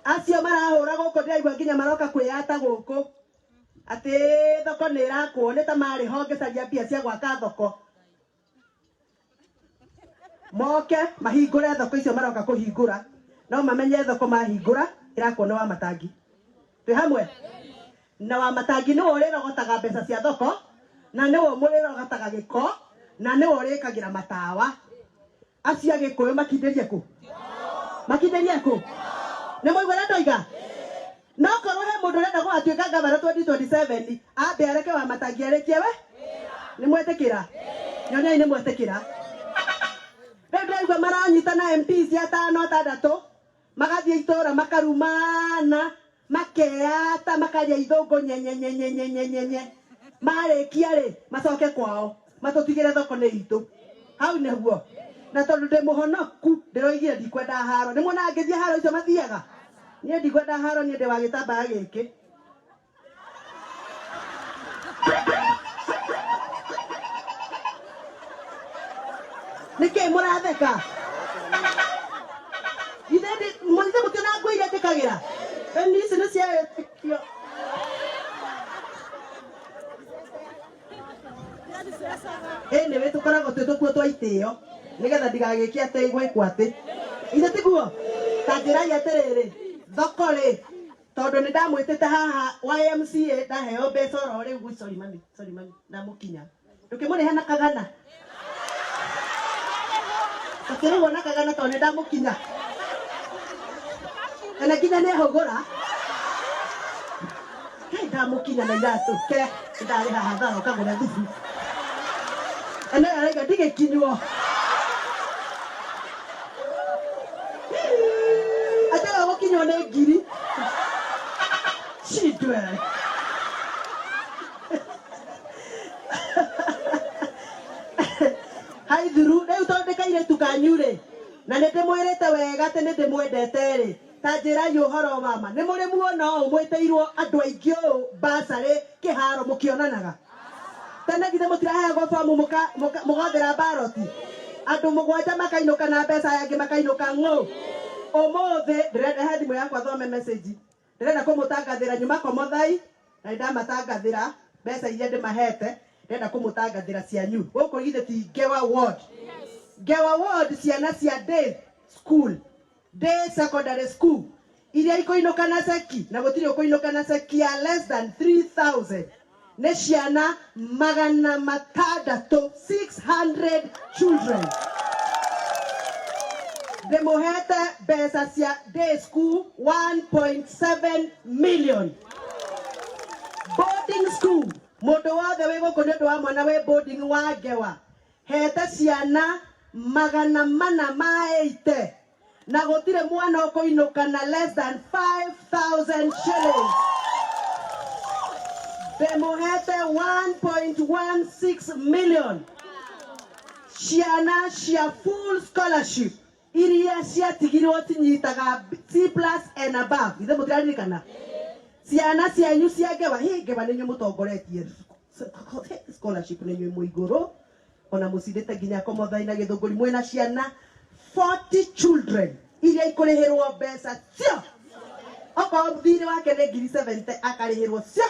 acio marahũra gũkũ ndĩraigua nginya maroka kwĩyata gũkũ atĩ thoko nĩ ĩrakwo nĩ ta marĩ ho ngĩcaria mbia cia gwaka thoko moke mahingũre thoko icio maroka kũhingũra no mamenye thoko mahingũra ĩrakwo nĩ Wamatangi. Twĩ hamwe? Na Wamatangi nĩwe ũrĩrogotaga mbeca cia thoko na nĩwe mũrĩrogotaga gĩko na nĩwe ũrĩkagĩra matawa. Acio Agĩkũyũ makindĩrie kũ? Makindĩrie kũ? Nĩ mũigua ũrĩa ndoiga? No korwo he mũndũ ũrenda gũgatuĩka gavana 2027 ambe areke Wamatangi arĩkie we? Nĩ mwetĩkĩra? Nyoniai nĩ mwetĩkĩra? Rĩu ndĩraigua maranyitana MPs 5-6 magathiĩ itũra makarumana makeyata makaria ithũngũ nyenyenyenyenyenyenyenye marĩkia rĩ macoke kwao matũtigĩre thoko nĩ itũ. Hau nĩguo. Na tondũ ndĩ mũhonoku ndĩroigire ndikwenda haro. Nĩ muona ngĩthiĩ haro icio mathiaga? Niĩ ndikwenda haro, niĩ ndĩ wa gĩtambaya gĩkĩ. Nĩkĩ mũratheka? Ithe mũtiona ngũ iria ndĩkagĩra? Eni ici nĩ ciaĩtĩkio. Anyway, tũkoragwo twĩ tũkuo twa itĩo nĩgetha ndigagĩkie atĩ gwĩkwo atĩ. Ithe tiguo? Ta njĩrai atĩrĩrĩ, thoko rĩ, tondũ nĩ ndamwĩtĩte haha YMCA ndaheo mbeca oro rĩu sorry mami ndamũkinya. Ndũkĩmũrĩha na kagana. Akĩrĩhwo na kagana tondũ nĩ ndamũkinya. Kana nginya nĩ hũgũra. Kai ndamũkinya na iratũ ke ndarĩha hathara ũkagũra thubu. Ene araiga ndigĩkinywo. Atega gũkinywo nĩ ngiri. Shidwe. Hai thuru rĩu tondũ ndĩkairĩtu kanyu rĩ na nĩ ndĩmwĩrĩte wega atĩ nĩ ndĩmwendete rĩ ta njĩrai ũhoro mama. Nĩ mũrĩ muona ũũ mwĩtĩirwo andũ aingĩ ũũ basarĩ kĩharo mũkĩonanaga? Tene githĩ mũtiraheagwo bomu mũgothera baroti? Andũ mũgwanja makainũka na mbeca yangĩ makainũka ng'ũ. Ũmũthĩ ndĩrenda he thimũ yakwa thome message. Ndĩrenda kũmũtangathĩra nyuma Komothai na ndamatangathĩra mbeca iria ndĩmahete. Ndĩrenda kũmũtangathĩra cianyu. Gũkũ githĩ ti Gewa Ward? Gewa Ward ciana cia day school, day secondary school iria ikoinũka na ceki na gũtirĩ ũkũinũka na ceki ya less than 3,000 nĩ ciana 600 children. Ndĩmũhete mbeca cia day school 1.7 million. Boarding school mũndũ wothe wĩ gũkũ nĩ ũndũ wa mwana wĩ boarding wa Gewa hete ciana 480 na gũtirĩ mwana ũkũinũka na less than 5,000 shillings. Ndĩmũhete 1.16 million. Ciana cia full scholarship iria ciatigirwo tinyitaga C+ and above. Ithe mũtiraririkana? Ciana cianyu cia Gewa Gewa nĩ nyuĩ mũtongoretie scholarship nĩ nyuĩ mũigũrũ ona mũcindĩte nginya Komothai na Gĩthũngũri mwĩna ciana 40 children iria ikũrĩhĩrwo mbeca cio. Okorwo thirĩ wake nĩ 70 akarĩhĩrwo cio.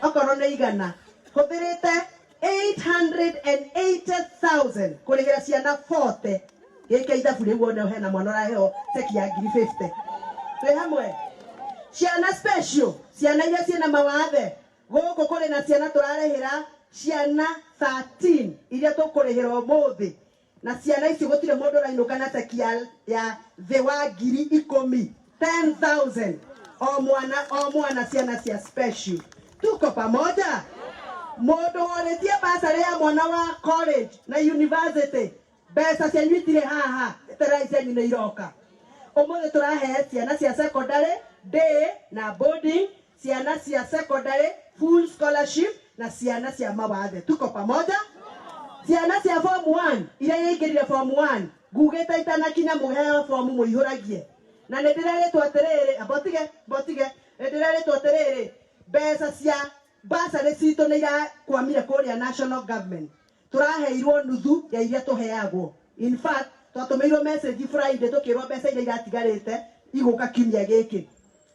Okorwo nĩ igana hũthĩrĩte 880,000 kũrĩhĩra ciana 40. Gĩkĩ ithabu rĩu wone hena mwana ũraheo ceki ya 50. Twĩ hamwe? Ciana special, ciana iria ciena mawathe. Gũkũ kũrĩ na ciana tũrarĩhĩra ciana 13 iria tũkũrĩhĩra ũmũthĩ. Na ciana icio gũtirĩ mũndũ ũrainũka na ceki ya thĩ wa 10,000. 10,000 o mwana ciana cia special. Tuko pamoja? Mũndũ worĩtie basarĩ ya mwana wa college na university mbeca cianyu itirĩ haha terai cianyu nĩ iroka. Ũmũthĩ tũrahe ciana cia secondary day na boarding, ciana cia secondary full scholarship na ciana cia mawathe. Tuko pamoja? Ciana cia form 1 iria yaingĩrire form 1 ngugĩte itanakinya mũheo form mũihũragie. Na nĩ ndĩrerĩtwo atĩrĩrĩ abotige nĩ ndĩrerĩtwo atĩrĩrĩ mbeca cia basarĩ citũ nĩ irakwamire kũrĩa national government. Tũraheirwo nuthu ya iria tũheagwo. In fact twatũmĩirwo message Friday tũkĩrwo mbeca iria iratigarĩte iguka kiumia giki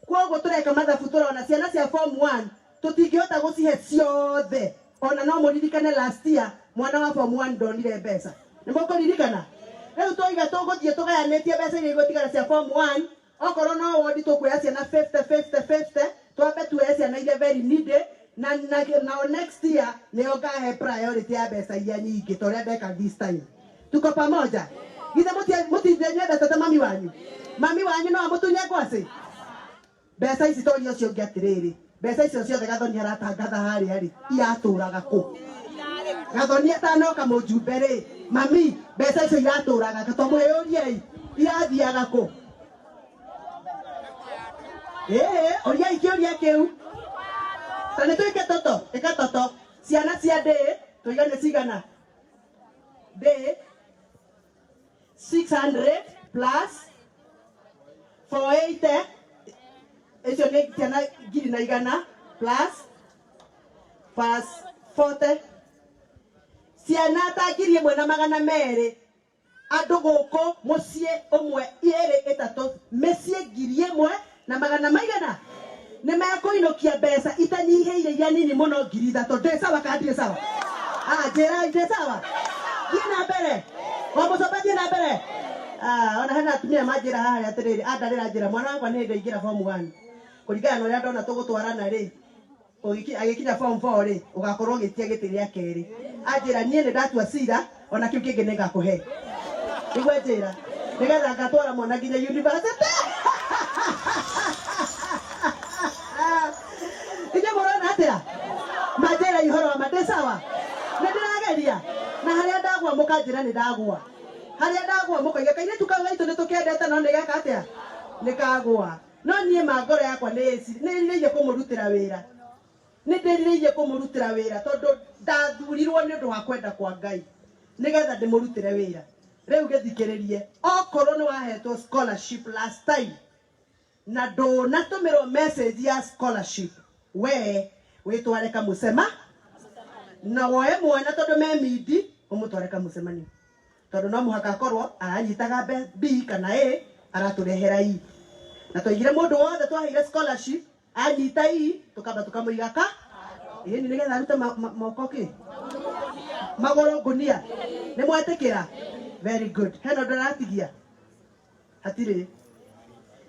kwogo tureka mathabu turona ciana cia form 1 tutingihota gucihe ciothe ona no muririkane last year mwana wa form 1 ndonire mbeca ni mukuririkana riu toiga tuguthie tugayanetie mbeca iria igũtigara cia form 1 okorwo no wodi tukuoya ciana 50 twambe tuoye ciana iria very needy na next year nio ngahe priority ya mbeca iria nyingi toria ndeka this time. Tuko pamoja? Githe mutithenya tata mami wanyu no amutunye ngwacĩ mbeca ici torio cio ngiatiriri mbeca icio ciothe Gathoni aratangatha hari iratũraga kũ Gathoni atanoka mũjumbe rĩ mami mbeca icio iratũraga katomũyũriei irathiaga kũ oria ikĩũria kĩu tani twĩke toto ĩka toto ciana cia ndĩ tũigane cigana ndĩ 600 plus 480 icio nĩ ciana ngiri na igana plus 40 ciana ta ngiri ĩmwe na magana merĩ andũ gũkũ mũciĩ ũmwe ĩrĩ ĩtatũ mĩciĩ ngiri ĩmwe na magana maigana nĩ mekũinũkia mbeca itanyihĩire iria nini mũno ngiri ithatũ ndĩ sawa kana ndirĩ sawa njĩra ndĩ sawa thiĩ na mbere wamũcoba thiĩ na mbere ona hena atumia manjĩra haha atĩrĩrĩ andarĩra njĩra mwana wakwa nĩ ndaingĩra form 1 kũringana na ũrĩa ndona tũgũtwarana rĩ agĩkinya form 4 rĩ ũgakorwo ũgĩtia gĩtĩ gĩa kerĩ anjĩra niĩ nĩ ndatua cira ona kĩu kĩngĩ nĩ ngakũhe igwe njĩra nĩgetha ngatwara mwana nginya university ije mũrona atĩa manjĩra ihoro wa mandĩ sawa nĩ ndĩrageria na harĩa ndagwa mũkanjĩra nĩ ndagwa harĩa ndagwa mũkoiga kaire tukau gaitũ nĩ tũkendete no nĩ gaka atĩa nĩ kagwa no niĩ mangoro yakwa nĩ ndĩrĩirie kũmũrutĩra wĩra nĩ ndĩrĩirie kũmũrutĩra wĩra tondũ ndathurirwo nĩ ũndũ wa kwenda kwa Ngai nĩgetha ndĩmũrutĩre wĩra rĩu gĩthikĩrĩrie okorwo nĩ wahetwo scholarship last time na ndũnatũmĩrwo message ya scholarship we wĩtware kamũcema na woe mwana tondũ me midi ũmũtware kamũcemanio tondũ no mũhaka akorwo aranyitaga B kana A aratũrehera I na twaigire mũndũ wothe twaheire scholarship anyita I tũkamba tũkamũiga ka ĩni nĩgetha arute moko kĩ magũrũ ngunia nĩ mwetĩkĩra very good heno ndĩratigia hatirĩ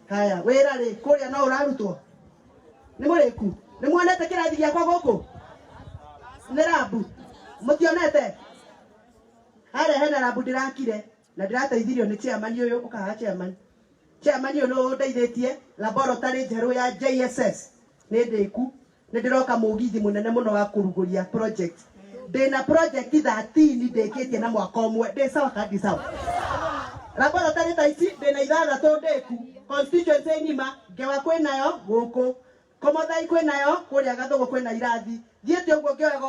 haya wĩra rĩ kũrĩa no ũrarutwo nĩ mũrĩku nĩ muonete kĩrathi gĩakwa gũkũ nĩ rabu mũtionete harĩa hena rabu ndĩrakire na ndĩrateithirio nĩ chairman ũyũ ũkaha chairman ũyũ nĩ ũndeithĩtie laboratory njerũ ya JSS nĩ ndĩku nĩ ndĩroka mũgithi mũnene mũno wa kũrugũria project ndĩna project 13 ndĩkĩtie na mwaka ũmwe ndĩ sawa kandi sawa laboratory ta ici ndĩna ithathatũ ndĩku constituency ng'ima Ngewa kwĩnayo gũkũ Komothai kwĩnayo kũrĩa Gathũngũ kwĩna irathi thiĩte ũguo ngĩoyaga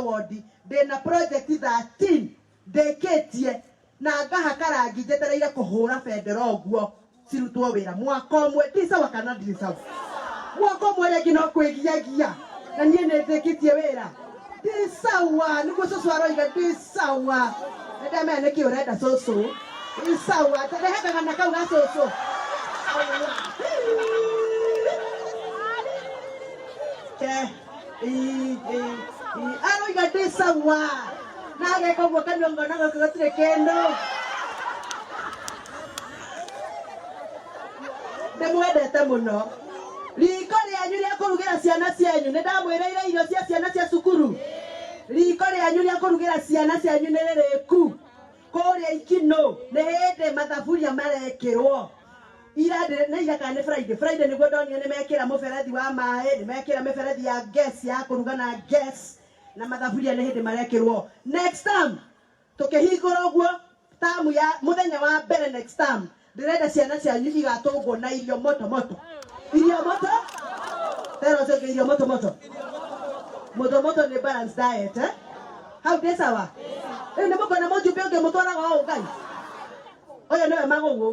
wodi ndĩna project 13 ndĩkĩtie na ngaha karangi njetereire kũhũra bendera ũguo cirutwo wĩra mwaka ũmwe ndĩ sawa kana ndirĩ sawa mwaka ũmwe rĩngĩ no kwĩgiagia na niĩ nĩ ndĩkĩtie wĩra ndĩ sawa nĩguo cũcũ aroiga ndĩ sawa nĩndamenya nĩkĩ ũrenda cũcũ ndĩ sawa tũrehekaga na kau ga cũcũ aroiga ndĩ sawa na ageka ũguo kaniongo na gaka gatirĩ kĩndũ ndĩmwendete mũno riko rĩanyu rĩa kũrugĩra ciana cianyu nĩ ndamwĩrĩire irio cia ciana cia cukuru riko rĩanyu rĩa kũrugĩra ciana cianyu nĩ rĩrĩku kũrĩa Ikino nĩ hĩndĩ mathaburia marekĩrwo ira nĩ ira kana Friday nĩguo ndonire nĩ mekĩra mũberethi wa maĩ nĩ mekĩra mĩberethi ya gas ya kũruga na gas na mathaburia nĩ hĩndĩ marekĩrwo next time tũkĩhingũra ũguo tamu ya mũthenya wa mbere next time ndĩrenda ciana cianyu igatũngwo na irio moto irio moto tero cioke irio moto nĩ balance diet hau ndĩ sawa nĩ mũkona mũjumbe ũngĩ mũtwaraga ũũ Ngai ũyũ nĩwe Magũgũ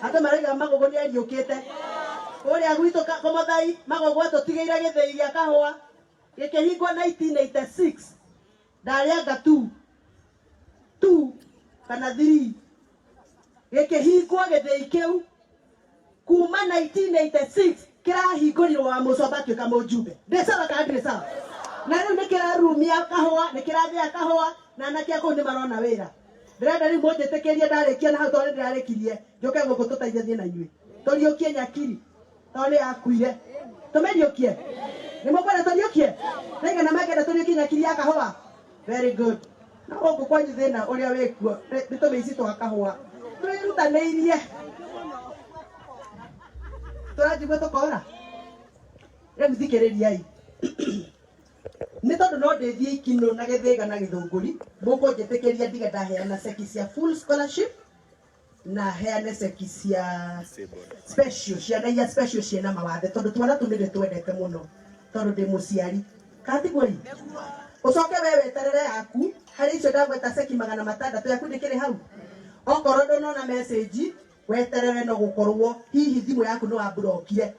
andũ maraiga Magũgũ nĩ ariũkĩte ũrĩa gwitũ Komothai Magũgũ atũtigĩire gĩthĩi gĩa kahũa gĩkĩhingwo 1986 ndarĩanga 2 kana 3 gĩkĩhingwo gĩthĩi kĩu 1986 kirahingũrirwo wa Mũcomba atuĩka mũjumbe. Ndĩsawa kana ndĩsawa? Na rĩu nĩ kĩrarumia kahũa, nĩ kĩrathĩa kahũa na anake kũu nĩ marona wĩra. Ndĩrenda rĩu mũnjĩtĩkĩrie ndarĩkia na hau tondũ ndĩrarĩkirie njoke gũkũ tũteithie na inyuĩ. Tũriũkie Nyakiri tondũ nĩ yakuire. Tũmĩriũkie. Nĩ mũkwenda tũriũkie? Nĩgetha magenda tũriũkie Nyakiri ya kahũa. Very good. Na gũkũ kwanyu thĩna ũrĩa wĩkuo nĩ tũmĩici twa kahũa. Tũrutanĩirie. Tũranjigua tũkora. Rĩu thikĩrĩriai. Nĩ tondũ no ndĩthiĩ Ikinũ na Gĩthĩga na Gĩthũngũri, mũkũnjĩtĩkĩria ndige ndaheana ceki cia full scholarship na heane ceki cia special, ciana iria special ciena mawathe, tondũ twana tũnĩ twendete mũno, tondũ ndĩ mũciari. Katigũri ũcoke we weterere yaku, harĩ icio ndagweta ceki 600 yaku ndĩkĩrĩ hau. Okorwo ndũnona message weterere no gũkorwo hihi thimũ yaku no wablokire.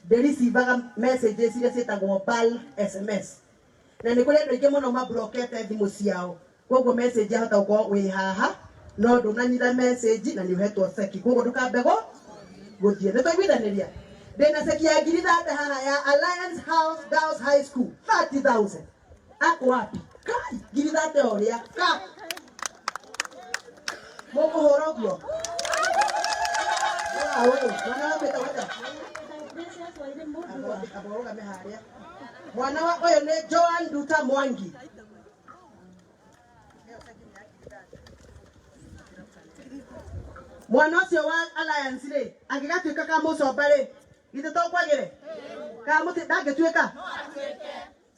Ndĩricivaga messages iria ciĩtagwo bulk SMS. Na nĩ kũrĩ andũ aingĩ mũno mablokete thimũ ciao. Koguo message ahota gũkorwo wĩ haha no ndũnanyita message na nĩ ũhetwo ceki. Koguo ndũkambe gũthiĩ. Nĩ twaiguithanĩria. Ndĩna ceki ya 30 haha ya Alliance House Girls High School 30,000. Ako wapi? Kai 30 ũrĩa. Ka. Mũkũhũra ũguo. Mwana wa oyo nĩ Joan Nduta Mwangi. Mwana ũcio wa Alliance rĩ angĩgatuĩka ka Mũcomba rĩ githĩ tũkwagĩre ka mũtĩ ndangĩtuĩka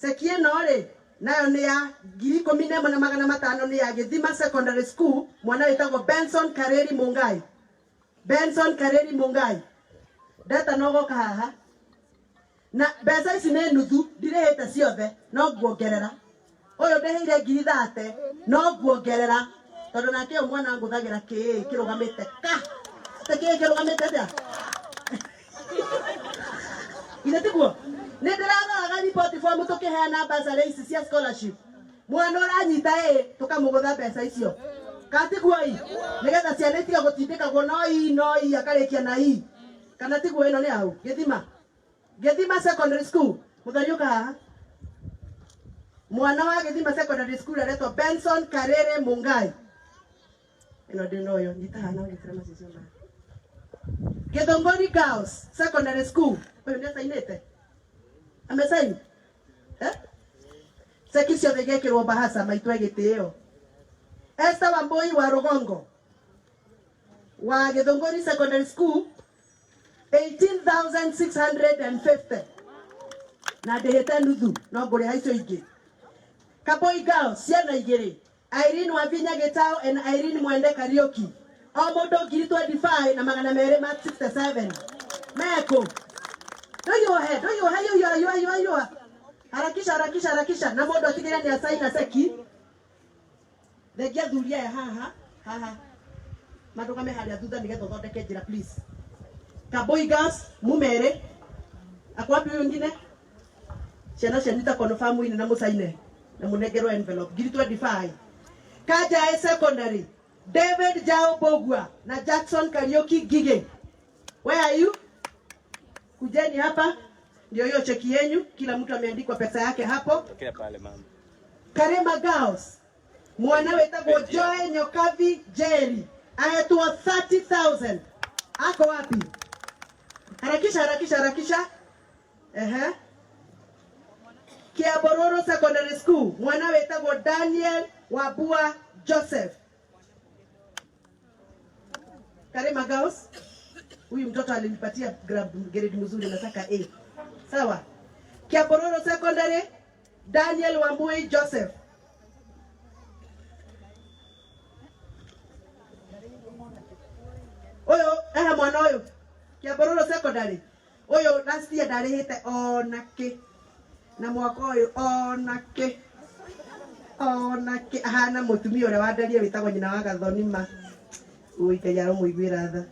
ceki ĩno rĩ nayo nĩ ya 11,500 nĩ ya Gĩthima Secondary School. Mwana wĩtagwo Benson Kareri Mungai. Benson Kareri Mungai. Data no goka haha. Na mbeca ici nĩ nuthu ndirĩhĩte ciothe no nguongerera. Ũyũ ndĩhĩire 30 no nguongerera. Tondũ nake ũyũ mwana ngũthagĩra kĩrũgamĩte. Ka! Tekĩ kĩrũgamĩte atĩa? Ine tiguo. Nĩ ndĩrathoraga report form tũkĩheana bursary ici cia scholarship. Mwana ũranyita tũkamũgũtha mbeca icio. Katiguoi. Nĩgetha ciana itiga gũtindĩkagwo no akarĩkia na kana tiguo ĩno nĩ hau Gĩthima Secondary School. Mũthariũka haha. Mwana wa Gĩthima Secondary School aretwo Benson Karere Mungai. Ĩno ndĩna ũyũ nyita haha na ũgĩkĩra macicio maya. Gĩthũngũri Girls Secondary School. Ũyũ nĩ asainĩte. Amesaini? Ceki ciothe igekĩrwo bahasa maitũ gĩtĩo. Esther Wambui wa Rugongo wa Gĩthũngũri Secondary School 18,650 na ndĩhĩte nuthu no ngũrĩha icio ingĩ. Kaboi Girls ciana igĩrĩ Irene Wavinya Gĩtao and Irene Mwende Kariuki o mũndũ 25 na 267 meko. Do you ahead you are harakisha na mũndũ atigĩrĩra nĩ asaina ceki. Thegia thuria ya haha madugame harĩa thutha nĩgetha ũthondeke njĩra please. Kaboi Girls mumere akwapi huyo mwingine ciana cianita confirm ine na musaine na munengerwo envelope 25. Kaja Secondary David Jao Bogwa na Jackson Kariuki Gige. Where are you? Kujeni hapa ndio hiyo cheki yenu, kila mtu ameandikwa pesa yake hapo. Tokea pale mama. Karema Girls mwana wetagwo Joy Nyokavi Jerry ayetwa 30,000. Ako wapi? Harakisha. Kiabororo Secondary School mwana wetagwo Daniel Wabua Joseph. Karema Girls huyu mtoto alinipatia grade mzuri nataka A. Sawa. Kiabororo Secondary Daniel Wambui Joseph. Oyo mwana oyo Kiabororo Secondary oyo last year ndarĩhĩte onake na mwaka oyo onake ahana mũtumia ũrĩa wandaria wĩtagwo nyina wa Gathonima. Ui Ngai aromũiguĩra tha.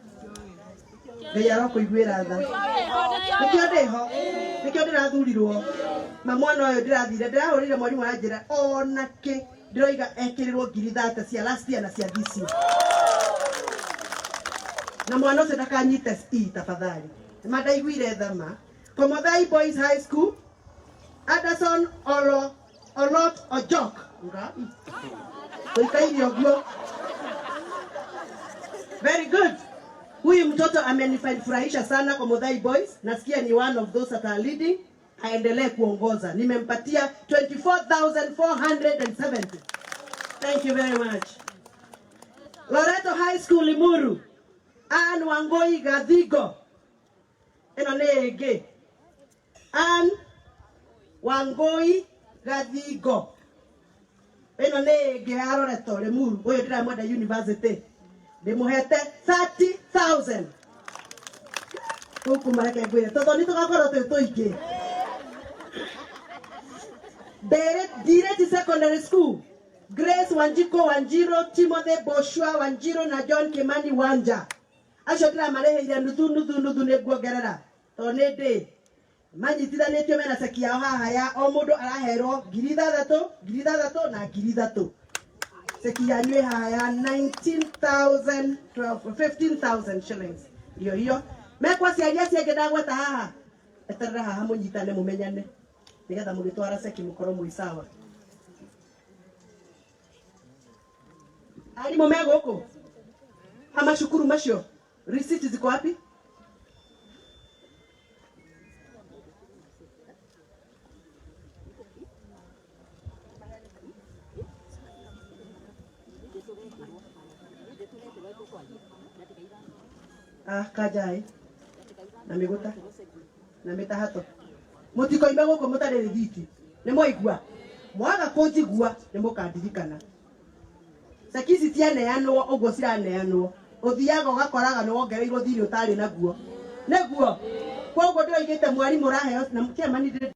Ngai arokũiguĩra tha. Nĩkĩo ndĩho nĩkĩo ndĩrathurirwo na mwana ũyũ ndĩrahũrire mwarimũ wa njĩra onake ndĩroiga ekĩrĩrwo 30,000 cia last year na cia this year. Na mwana ũcio ndakanyite tafadhali. madaiguire thama Komothai Boys High School Anderson Olot Ojok very good. Huyu mtoto amenifurahisha sana Komothai Boys. Nasikia ni one of those that are leading. Aendelee kuongoza. Nimempatia 24,470. Thank you very much. Loreto High School Limuru. Ann Wangoi Gathigo. Eno nege. Ann Wangoi Gathigo. Eno nege Loreto Limuru. Oyo ndira mwenda university. Ndimuhete 30,000. Huku mareke gwire. Toto ni tugakorwo tuingi. Direct Secondary School. Grace Wanjiko Wanjiro, Timothy Boshua Wanjiro na John Kimani Wanja. Acio ndira mareheire nuthu niguongerera. Tonede. Manyitithanĩtio mena seki yao haha ya o mũndũ araherwo 6,000 na 3,000. Seki yanyu haha ya 19,000, 15,000 shillings. Hiyo. Mekwa ciaria cienge ndagweta haha. Eterera haha mũnyitane mũmenyane. Nigetha mũgĩtwara seki mũkorwo mwĩ sawa. Arimũ me gũkũ. Amacukuru macio. Receipt ziko wapi? Kajai. Na miguta. Na mitahato. Mutiko imbe gũkũ mũtarĩ rĩthiti. Nĩ mwaigua. Mwaga kũnjigua nĩ mũkandirikana. Seki citianeanwo ũguo ciraneanwo. Uthiaga ũgakoraga nĩ wongereirwo thirĩ ũtarĩ naguo. Nĩguo. Koguo ndĩroigĩte mwarimũ ũraheo na mũkĩamani ndĩrĩ